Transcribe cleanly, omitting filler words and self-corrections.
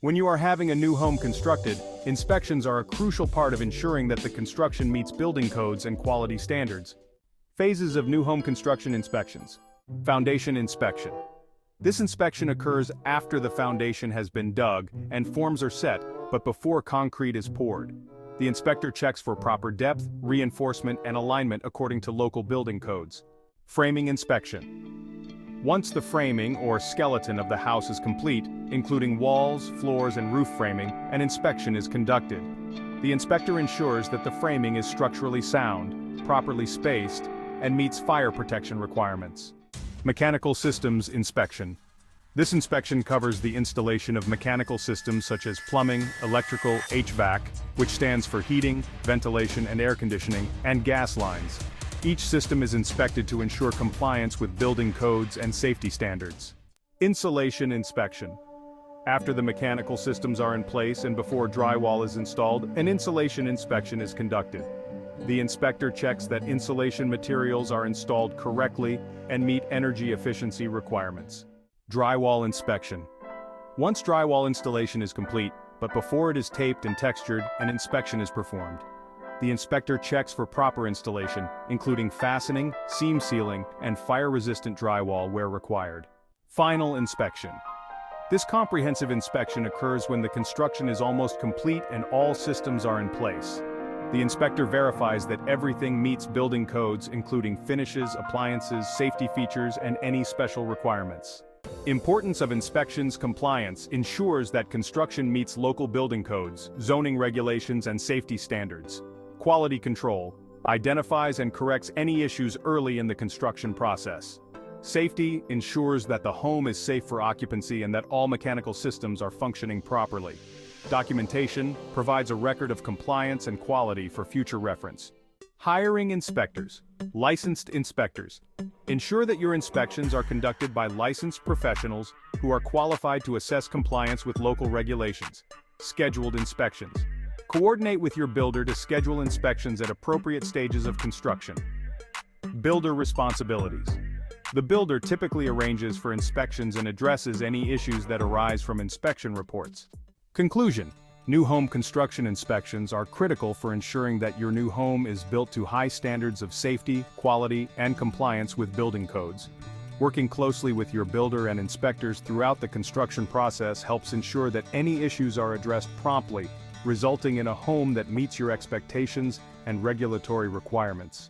When you are having a new home constructed, inspections are a crucial part of ensuring that the construction meets building codes and quality standards. Phases of new home construction inspections. Foundation inspection. This inspection occurs after the foundation has been dug and forms are set, but before concrete is poured. The inspector checks for proper depth, reinforcement, and alignment according to local building codes. Framing inspection. Once the framing or skeleton of the house is complete, including walls, floors, and roof framing, an inspection is conducted. The inspector ensures that the framing is structurally sound, properly spaced, and meets fire protection requirements. Mechanical systems inspection. This inspection covers the installation of mechanical systems such as plumbing, electrical, HVAC, which stands for heating, ventilation and air conditioning, and gas lines. Each system is inspected to ensure compliance with building codes and safety standards. Insulation inspection. After the mechanical systems are in place and before drywall is installed, an insulation inspection is conducted. The inspector checks that insulation materials are installed correctly and meet energy efficiency requirements. Drywall inspection. Once drywall installation is complete, but before it is taped and textured, an inspection is performed. The inspector checks for proper installation, including fastening, seam sealing, and fire-resistant drywall where required. Final inspection. This comprehensive inspection occurs when the construction is almost complete and all systems are in place. The inspector verifies that everything meets building codes, including finishes, appliances, safety features, and any special requirements. Importance of inspections compliance ensures that construction meets local building codes, zoning regulations, and safety standards. Quality control identifies and corrects any issues early in the construction process. Safety ensures that the home is safe for occupancy and that all mechanical systems are functioning properly. Documentation provides a record of compliance and quality for future reference. Hiring inspectors. Licensed inspectors. Ensure that your inspections are conducted by licensed professionals who are qualified to assess compliance with local regulations. Scheduled inspections. Coordinate with your builder to schedule inspections at appropriate stages of construction. Builder responsibilities. The builder typically arranges for inspections and addresses any issues that arise from inspection reports. Conclusion. New home construction inspections are critical for ensuring that your new home is built to high standards of safety, quality, and compliance with building codes. Working closely with your builder and inspectors throughout the construction process helps ensure that any issues are addressed promptly, resulting in a home that meets your expectations and regulatory requirements.